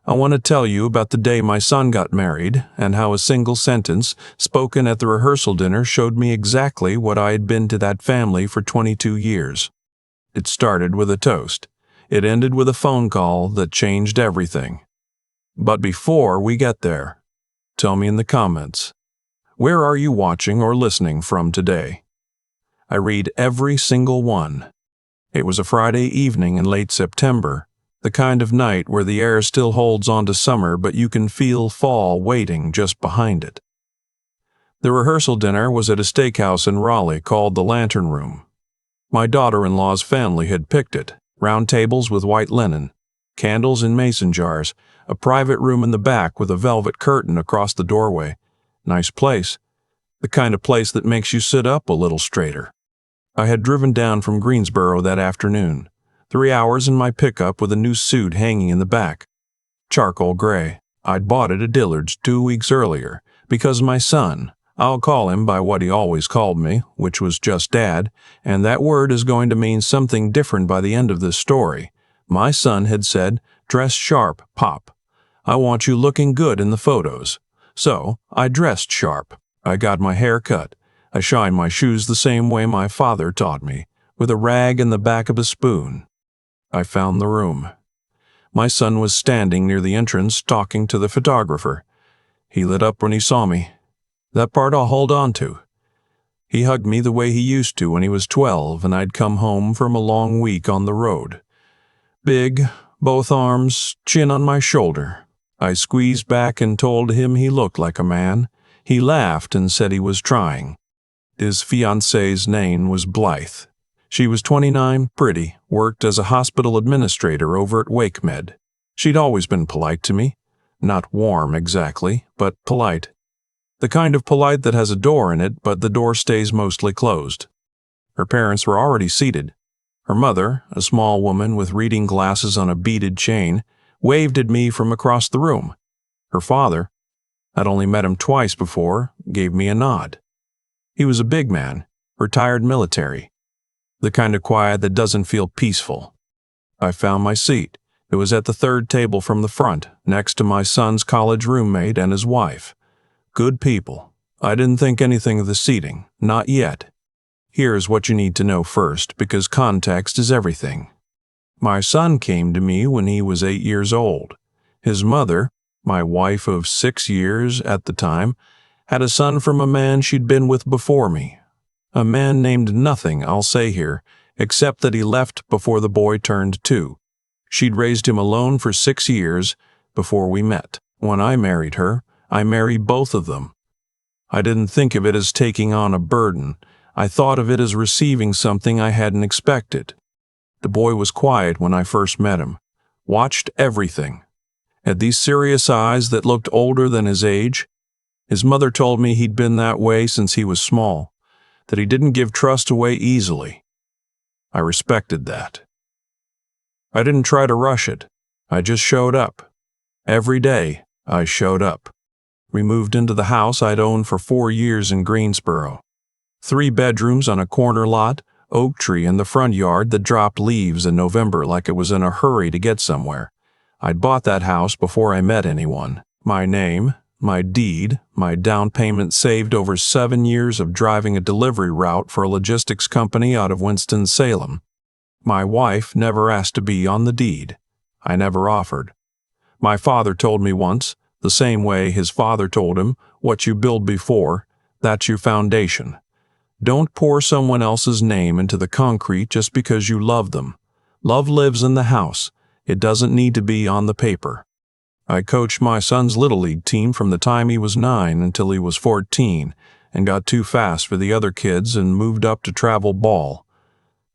I want to tell you about the day my son got married and how a single sentence spoken at the rehearsal dinner showed me exactly what I had been to that family for 22 years. It started with a toast. It ended with a phone call that changed everything. But before we get there, tell me in the comments, where are you watching or listening from today? I read every single one. It was a Friday evening in late September, the kind of night where the air still holds on to summer but you can feel fall waiting just behind it. The rehearsal dinner was at a steakhouse in Raleigh called the Lantern Room. My daughter-in-law's family had picked it, round tables with white linen, candles in mason jars, a private room in the back with a velvet curtain across the doorway. Nice place. The kind of place that makes you sit up a little straighter. I had driven down from Greensboro that afternoon, 3 hours in my pickup with a new suit hanging in the back. Charcoal gray. I'd bought it at Dillard's 2 weeks earlier, because my son, I'll call him by what he always called me, which was just Dad, and that word is going to mean something different by the end of this story. My son had said, "Dress sharp, Pop. I want you looking good in the photos." So, I dressed sharp. I got my hair cut. I shined my shoes the same way my father taught me, with a rag in the back of a spoon. I found the room. My son was standing near the entrance talking to the photographer. He lit up when he saw me. That part I'll hold on to. He hugged me the way he used to when he was 12 and I'd come home from a long week on the road. Big, both arms, chin on my shoulder. I squeezed back and told him he looked like a man. He laughed and said he was trying. His fiancée's name was Blythe. She was 29, pretty, worked as a hospital administrator over at WakeMed. She'd always been polite to me. Not warm exactly, but polite. The kind of polite that has a door in it, but the door stays mostly closed. Her parents were already seated. Her mother, a small woman with reading glasses on a beaded chain, waved at me from across the room. Her father, I'd only met him twice before, gave me a nod. He was a big man, retired military. The kind of quiet that doesn't feel peaceful. I found my seat. It was at the third table from the front, next to my son's college roommate and his wife. Good people. I didn't think anything of the seating, not yet. Here's what you need to know first, because context is everything. My son came to me when he was 8 years old. His mother, my wife of 6 years at the time, had a son from a man she'd been with before me. A man named nothing, I'll say here, except that he left before the boy turned 2. She'd raised him alone for 6 years before we met. When I married her, I married both of them. I didn't think of it as taking on a burden. I thought of it as receiving something I hadn't expected. The boy was quiet when I first met him. Watched everything. Had these serious eyes that looked older than his age. His mother told me he'd been that way since he was small, that he didn't give trust away easily. I respected that. I didn't try to rush it. I just showed up. Every day, I showed up. We moved into the house I'd owned for 4 years in Greensboro. 3 bedrooms on a corner lot, oak tree in the front yard that dropped leaves in November like it was in a hurry to get somewhere. I'd bought that house before I met anyone. My name, my deed, my down payment saved over 7 years of driving a delivery route for a logistics company out of Winston-Salem. My wife never asked to be on the deed. I never offered. My father told me once, the same way his father told him, what you build before, that's your foundation. Don't pour someone else's name into the concrete just because you love them. Love lives in the house. It doesn't need to be on the paper. I coached my son's Little League team from the time he was 9 until he was 14 and got too fast for the other kids and moved up to travel ball.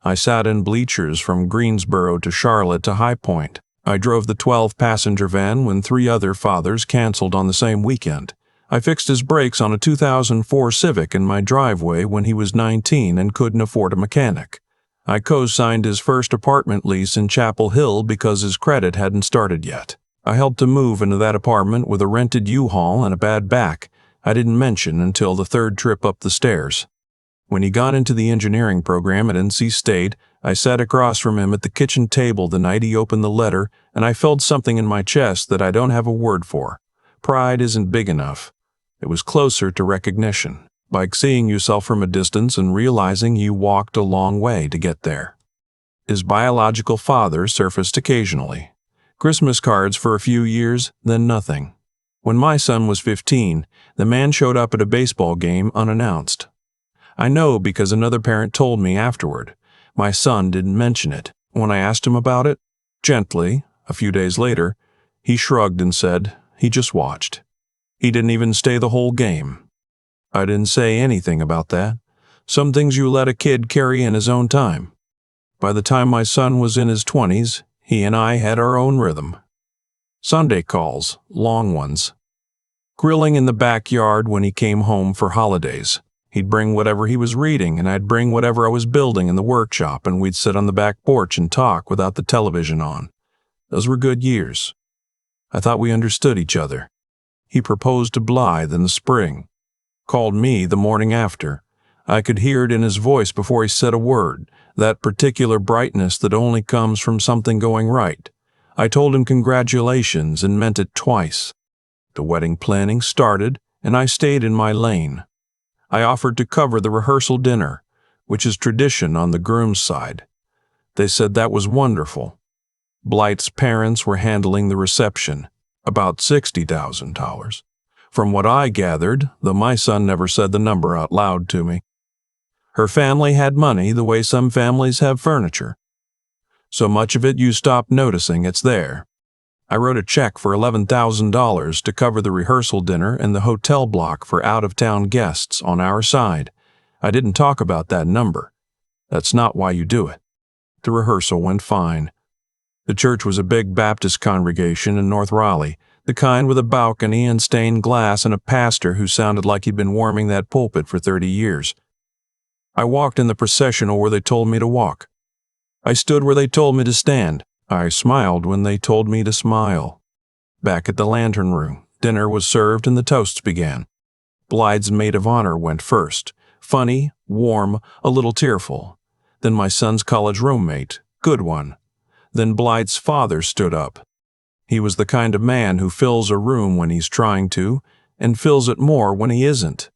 I sat in bleachers from Greensboro to Charlotte to High Point. I drove the 12-passenger van when 3 other fathers canceled on the same weekend. I fixed his brakes on a 2004 Civic in my driveway when he was 19 and couldn't afford a mechanic. I co-signed his first apartment lease in Chapel Hill because his credit hadn't started yet. I helped him move into that apartment with a rented U-Haul and a bad back I didn't mention until the 3rd trip up the stairs. When he got into the engineering program at NC State, I sat across from him at the kitchen table the night he opened the letter, and I felt something in my chest that I don't have a word for. Pride isn't big enough. It was closer to recognition, like seeing yourself from a distance and realizing you walked a long way to get there. His biological father surfaced occasionally. Christmas cards for a few years, then nothing. When my son was 15, the man showed up at a baseball game unannounced. I know because another parent told me afterward. My son didn't mention it. When I asked him about it, gently, a few days later, he shrugged and said he just watched. He didn't even stay the whole game. I didn't say anything about that. Some things you let a kid carry in his own time. By the time my son was in his 20s, he and I had our own rhythm. Sunday calls, long ones. Grilling in the backyard when he came home for holidays. He'd bring whatever he was reading, and I'd bring whatever I was building in the workshop, and we'd sit on the back porch and talk without the television on. Those were good years. I thought we understood each other. He proposed to Blythe in the spring. Called me the morning after. I could hear it in his voice before he said a word, that particular brightness that only comes from something going right. I told him congratulations and meant it twice. The wedding planning started, and I stayed in my lane. I offered to cover the rehearsal dinner, which is tradition on the groom's side. They said that was wonderful. Blythe's parents were handling the reception, about $60,000. From what I gathered, though my son never said the number out loud to me. Her family had money the way some families have furniture. So much of it you stop noticing it's there. I wrote a check for $11,000 to cover the rehearsal dinner and the hotel block for out-of-town guests on our side. I didn't talk about that number. That's not why you do it. The rehearsal went fine. The church was a big Baptist congregation in North Raleigh, the kind with a balcony and stained glass and a pastor who sounded like he'd been warming that pulpit for 30 years. I walked in the processional where they told me to walk. I stood where they told me to stand. I smiled when they told me to smile. Back at the lantern room, dinner was served and the toasts began. Blythe's maid of honor went first. Funny, warm, a little tearful. Then my son's college roommate, good one. Then Blythe's father stood up. He was the kind of man who fills a room when he's trying to, and fills it more when he isn't.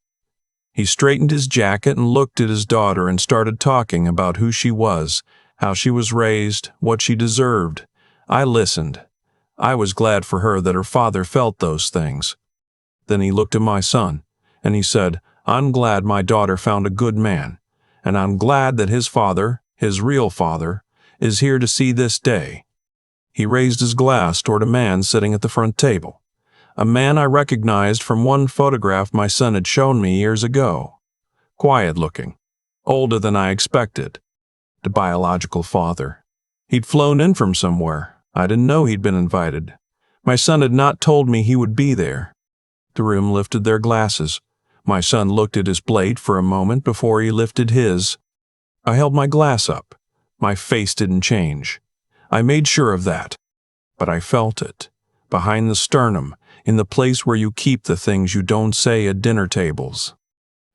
He straightened his jacket and looked at his daughter and started talking about who she was, how she was raised, what she deserved. I listened. I was glad for her that her father felt those things. Then he looked at my son, and he said, "I'm glad my daughter found a good man, and I'm glad that his father, his real father, is here to see this day." He raised his glass toward a man sitting at the front table, a man I recognized from one photograph my son had shown me years ago. Quiet-looking, older than I expected. The biological father. He'd flown in from somewhere. I didn't know he'd been invited. My son had not told me he would be there. The room lifted their glasses. My son looked at his plate for a moment before he lifted his. I held my glass up. My face didn't change. I made sure of that. But I felt it. Behind the sternum, in the place where you keep the things you don't say at dinner tables.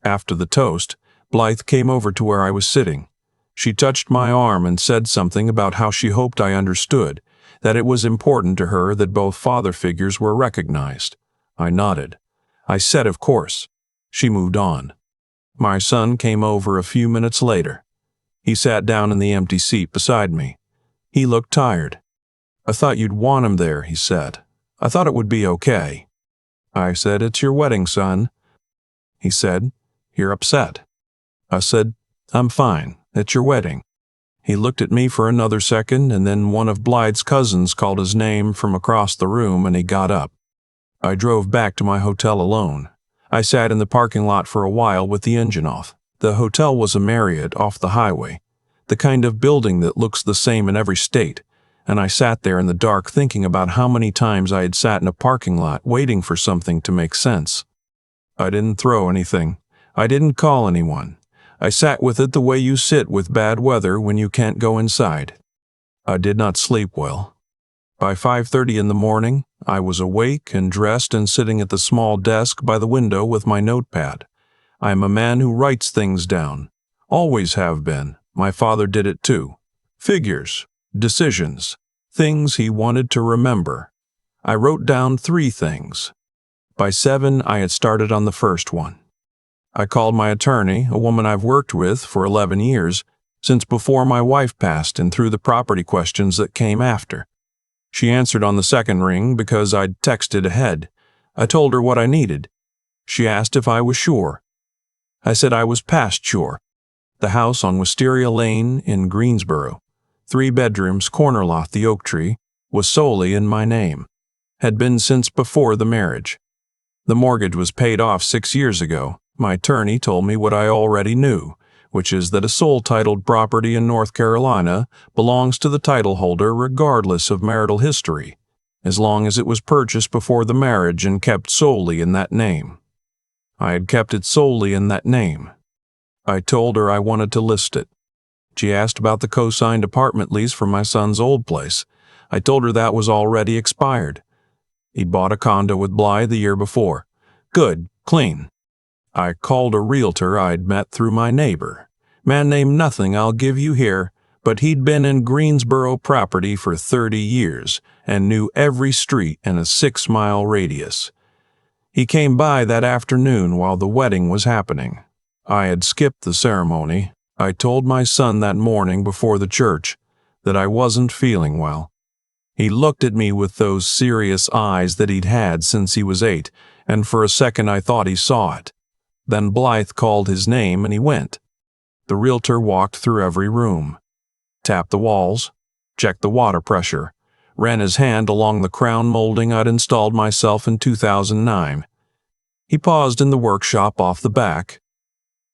After the toast, Blythe came over to where I was sitting. She touched my arm and said something about how she hoped I understood, that it was important to her that both father figures were recognized. I nodded. I said, of course. She moved on. My son came over a few minutes later. He sat down in the empty seat beside me. He looked tired. "I thought you'd want him there," he said. "I thought it would be okay." I said, "It's your wedding, son." He said, "You're upset." I said, "I'm fine. It's your wedding." He looked at me for another second, and then one of Blythe's cousins called his name from across the room, and he got up. I drove back to my hotel alone. I sat in the parking lot for a while with the engine off. The hotel was a Marriott off the highway, the kind of building that looks the same in every state, and I sat there in the dark thinking about how many times I had sat in a parking lot waiting for something to make sense. I didn't throw anything. I didn't call anyone. I sat with it the way you sit with bad weather when you can't go inside. I did not sleep well. By 5:30 in the morning, I was awake and dressed and sitting at the small desk by the window with my notepad. I am a man who writes things down. Always have been. My father did it too. Figures, decisions, things he wanted to remember. I wrote down 3 things. By 7, I had started on the first one. I called my attorney, a woman I've worked with for 11 years, since before my wife passed, and through the property questions that came after. She answered on the second ring because I'd texted ahead. I told her what I needed. She asked if I was sure. I said I was past sure. The house on Wisteria Lane in Greensboro, 3 bedrooms, corner lot, the oak tree, was solely in my name. Had been since before the marriage. The mortgage was paid off 6 years ago. My attorney told me what I already knew, which is that a sole-titled property in North Carolina belongs to the title holder regardless of marital history, as long as it was purchased before the marriage and kept solely in that name. I had kept it solely in that name. I told her I wanted to list it. She asked about the co-signed apartment lease for my son's old place. I told her that was already expired. He'd bought a condo with Bly the year before. Good, clean. I called a realtor I'd met through my neighbor. Man named nothing I'll give you here, but he'd been in Greensboro property for 30 years and knew every street in a 6-mile radius. He came by that afternoon while the wedding was happening. I had skipped the ceremony. I told my son that morning before the church that I wasn't feeling well. He looked at me with those serious eyes that he'd had since he was 8, and for a second I thought he saw it. Then Blythe called his name and he went. The realtor walked through every room, tapped the walls, checked the water pressure, ran his hand along the crown molding I'd installed myself in 2009. He paused in the workshop off the back.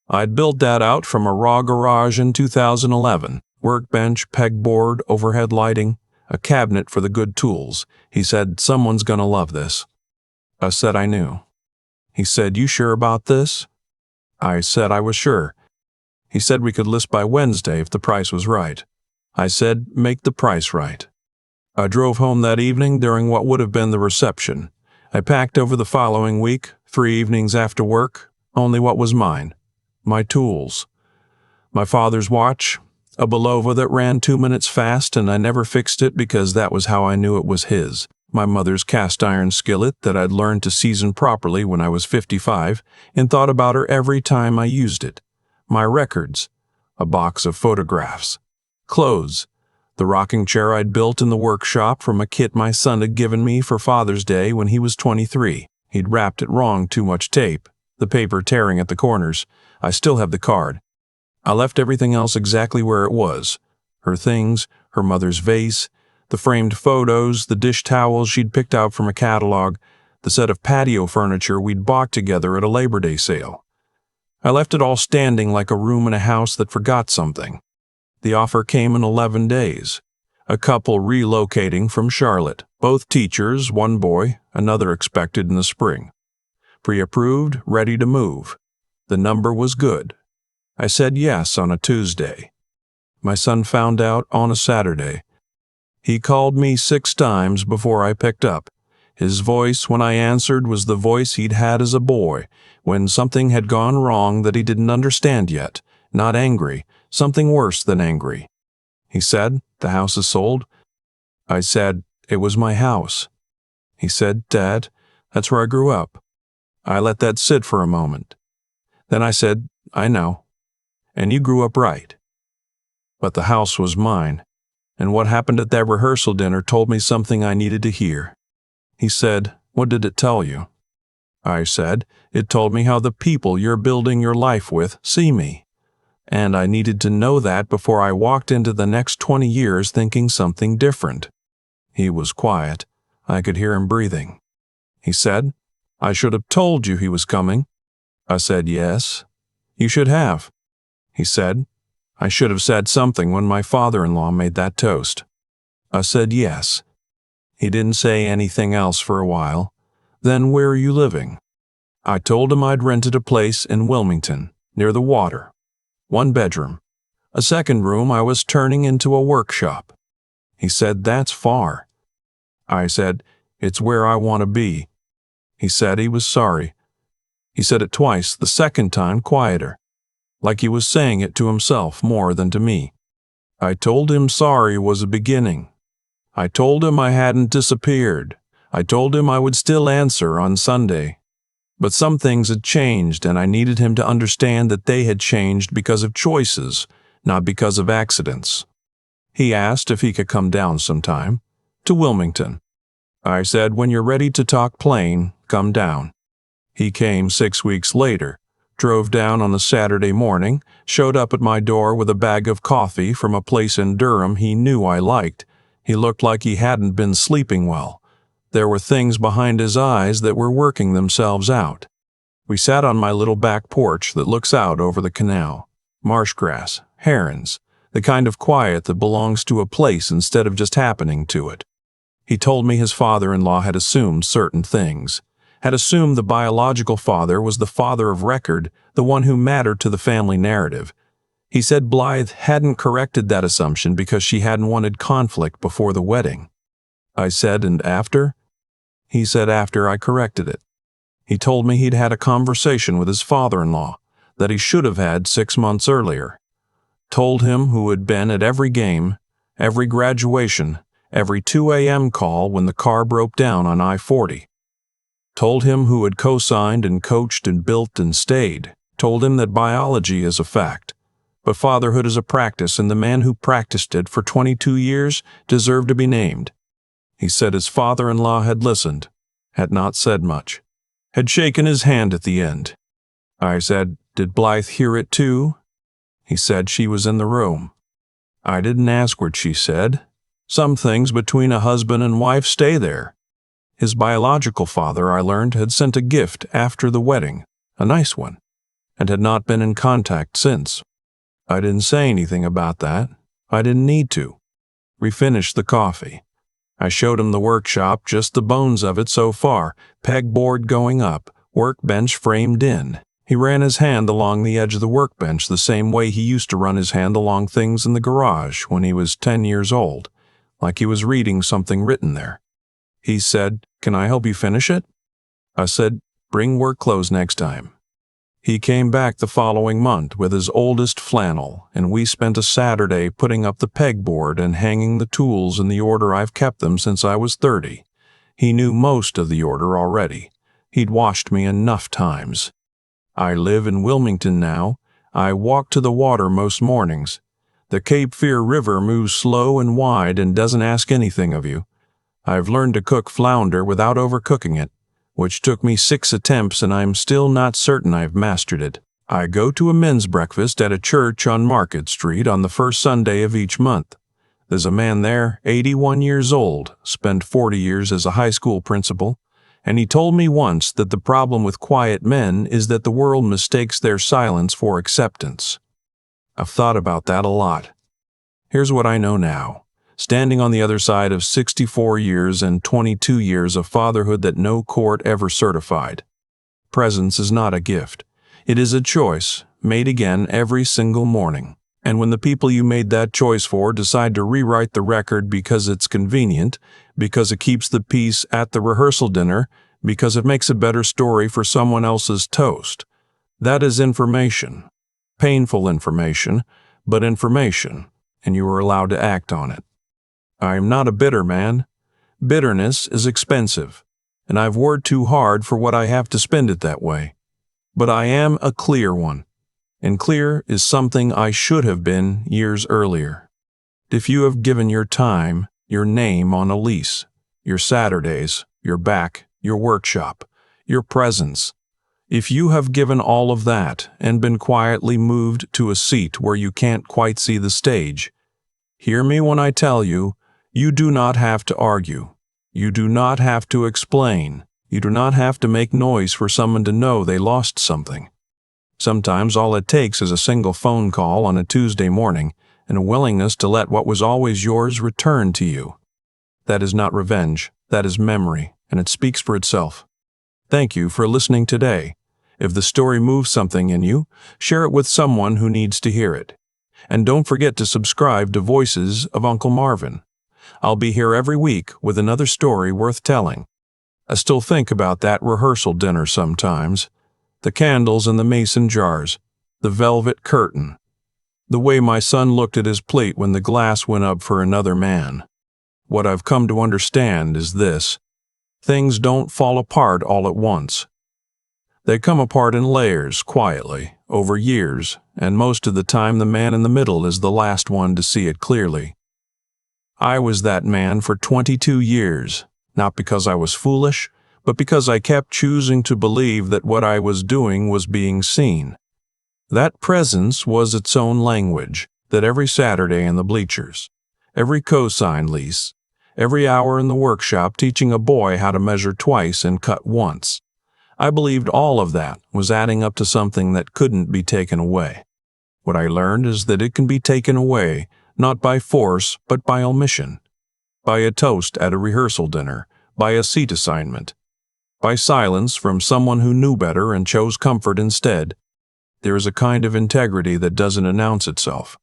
I'd built that out from a raw garage in 2011. Workbench, pegboard, overhead lighting, a cabinet for the good tools. He said, "Someone's gonna love this." I said I knew. He said, "You sure about this?" I said I was sure. He said we could list by Wednesday if the price was right. I said, "Make the price right." I drove home that evening during what would have been the reception. I packed over the following week, 3 evenings after work, only what was mine. My tools. My father's watch, a Belova that ran 2 minutes fast, and I never fixed it because that was how I knew it was his. My mother's cast iron skillet that I'd learned to season properly when I was 55 and thought about her every time I used it. My records, a box of photographs, clothes, the rocking chair I'd built in the workshop from a kit my son had given me for Father's Day when he was 23. He'd wrapped it wrong, too much tape, the paper tearing at the corners. I still have the card. I left everything else exactly where it was. Her things, her mother's vase, the framed photos, the dish towels she'd picked out from a catalog, the set of patio furniture we'd bought together at a Labor Day sale. I left it all standing like a room in a house that forgot something. The offer came in 11 days. A couple relocating from Charlotte, both teachers, one boy, another expected in the spring. Pre-approved, ready to move. The number was good. I said yes on a Tuesday. My son found out on a Saturday. He called me 6 times before I picked up. His voice when I answered was the voice he'd had as a boy, when something had gone wrong that he didn't understand yet. Not angry, something worse than angry. He said, "The house is sold." I said, "It was my house." He said, "Dad, that's where I grew up." I let that sit for a moment. Then I said, "I know. And you grew up right." But the house was mine. And what happened at that rehearsal dinner told me something I needed to hear. He said, "What did it tell you?" I said, "It told me how the people you're building your life with see me. And I needed to know that before I walked into the next 20 years thinking something different." He was quiet. I could hear him breathing. He said, "I should have told you he was coming." I said, "Yes, you should have." He said, "I should have said something when my father-in-law made that toast." I said, "Yes." He didn't say anything else for a while. "Then where are you living?" I told him I'd rented a place in Wilmington, near the water. 1 bedroom. A second room I was turning into a workshop. He said, "That's far." I said, "It's where I want to be." He said he was sorry. He said it twice, the second time quieter, like he was saying it to himself more than to me. I told him sorry was a beginning. I told him I hadn't disappeared. I told him I would still answer on Sunday. But some things had changed, and I needed him to understand that they had changed because of choices, not because of accidents. He asked if he could come down sometime, to Wilmington. I said, when you're ready to talk plain, come down. He came 6 weeks later, drove down on a Saturday morning, showed up at my door with a bag of coffee from a place in Durham he knew I liked. He looked like he hadn't been sleeping well. There were things behind his eyes that were working themselves out. We sat on my little back porch that looks out over the canal. Marsh grass, herons, the kind of quiet that belongs to a place instead of just happening to it. He told me his father-in-law had assumed certain things, had assumed the biological father was the father of record, the one who mattered to the family narrative. He said Blythe hadn't corrected that assumption because she hadn't wanted conflict before the wedding. I said, and after? He said after I corrected it. He told me he'd had a conversation with his father-in-law that he should have had 6 months earlier. Told him who had been at every game, every graduation, every 2 a.m. call when the car broke down on I-40. Told him who had co-signed and coached and built and stayed. Told him that biology is a fact, but fatherhood is a practice, and the man who practiced it for 22 years deserved to be named. He said his father-in-law had listened, had not said much, had shaken his hand at the end. I said, did Blythe hear it too? He said she was in the room. I didn't ask what she said. Some things between a husband and wife stay there. His biological father, I learned, had sent a gift after the wedding, a nice one, and had not been in contact since. I didn't say anything about that. I didn't need to. We finished the coffee. I showed him the workshop, just the bones of it so far, pegboard going up, workbench framed in. He ran his hand along the edge of the workbench the same way he used to run his hand along things in the garage when he was 10 years old, like he was reading something written there. He said, "Can I help you finish it?" I said, "Bring work clothes next time." He came back the following month with his oldest flannel, and we spent a Saturday putting up the pegboard and hanging the tools in the order I've kept them since I was 30. He knew most of the order already. He'd watched me enough times. I live in Wilmington now. I walk to the water most mornings. The Cape Fear River moves slow and wide and doesn't ask anything of you. I've learned to cook flounder without overcooking it, which took me 6 attempts, and I'm still not certain I've mastered it. I go to a men's breakfast at a church on Market Street on the first Sunday of each month. There's a man there, 81 years old, spent 40 years as a high school principal, and he told me once that the problem with quiet men is that the world mistakes their silence for acceptance. I've thought about that a lot. Here's what I know now. Standing on the other side of 64 years and 22 years of fatherhood that no court ever certified. Presence is not a gift. It is a choice, made again every single morning. And when the people you made that choice for decide to rewrite the record because it's convenient, because it keeps the peace at the rehearsal dinner, because it makes a better story for someone else's toast, that is information. Painful information, but information, and you are allowed to act on it. I am not a bitter man. Bitterness is expensive, and I've worked too hard for what I have to spend it that way. But I am a clear one, and clear is something I should have been years earlier. If you have given your time, your name on a lease, your Saturdays, your back, your workshop, your presence, if you have given all of that and been quietly moved to a seat where you can't quite see the stage, hear me when I tell you, you do not have to argue. You do not have to explain. You do not have to make noise for someone to know they lost something. Sometimes all it takes is a single phone call on a Tuesday morning and a willingness to let what was always yours return to you. That is not revenge. That is memory, and it speaks for itself. Thank you for listening today. If the story moves something in you, share it with someone who needs to hear it. And don't forget to subscribe to Voices of Uncle Marvin. I'll be here every week with another story worth telling. I still think about that rehearsal dinner sometimes. The candles in the mason jars, the velvet curtain. The way my son looked at his plate when the glass went up for another man. What I've come to understand is this: things don't fall apart all at once. They come apart in layers, quietly, over years, and most of the time the man in the middle is the last one to see it clearly. I was that man for 22 years, not because I was foolish, but because I kept choosing to believe that what I was doing was being seen. That presence was its own language, that every Saturday in the bleachers, every cosign lease, every hour in the workshop teaching a boy how to measure twice and cut once. I believed all of that was adding up to something that couldn't be taken away. What I learned is that it can be taken away, not by force, but by omission. By a toast at a rehearsal dinner, by a seat assignment, by silence from someone who knew better and chose comfort instead. There is a kind of integrity that doesn't announce itself.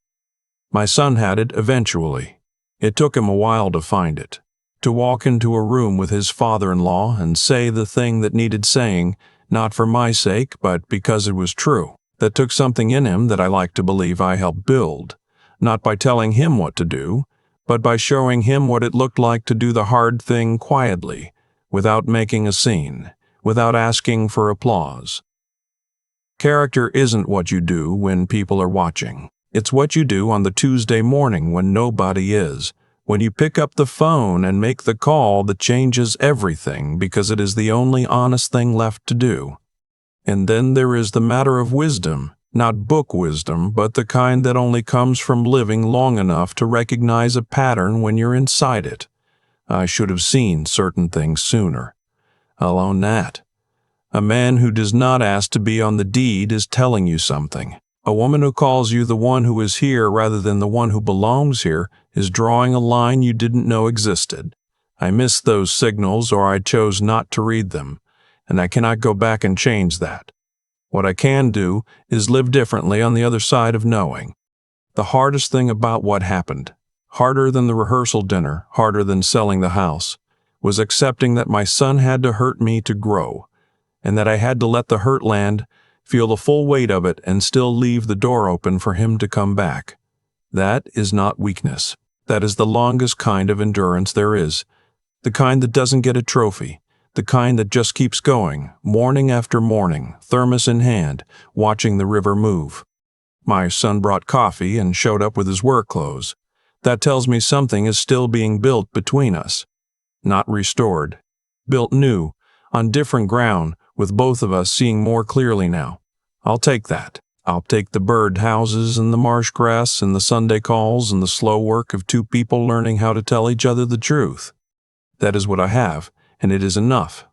My son had it eventually. It took him a while to find it. To walk into a room with his father-in-law and say the thing that needed saying, not for my sake, but because it was true. That took something in him that I like to believe I helped build, not by telling him what to do, but by showing him what it looked like to do the hard thing quietly, without making a scene, without asking for applause. Character isn't what you do when people are watching. It's what you do on the Tuesday morning when nobody is. When you pick up the phone and make the call that changes everything because it is the only honest thing left to do. And then there is the matter of wisdom, not book wisdom, but the kind that only comes from living long enough to recognize a pattern when you're inside it. I should have seen certain things sooner. I'll own that. A man who does not ask to be on the deed is telling you something. A woman who calls you the one who is here rather than the one who belongs here is drawing a line you didn't know existed. I missed those signals, or I chose not to read them, and I cannot go back and change that. What I can do is live differently on the other side of knowing. The hardest thing about what happened, harder than the rehearsal dinner, harder than selling the house, was accepting that my son had to hurt me to grow, and that I had to let the hurt land, feel the full weight of it, and still leave the door open for him to come back. That is not weakness. That is the longest kind of endurance there is, the kind that doesn't get a trophy, the kind that just keeps going, morning after morning, thermos in hand, watching the river move. My son brought coffee and showed up with his work clothes. That tells me something is still being built between us. Not restored. Built new, on different ground, with both of us seeing more clearly now. I'll take that. I'll take the bird houses and the marsh grass and the Sunday calls and the slow work of two people learning how to tell each other the truth. That is what I have, and it is enough.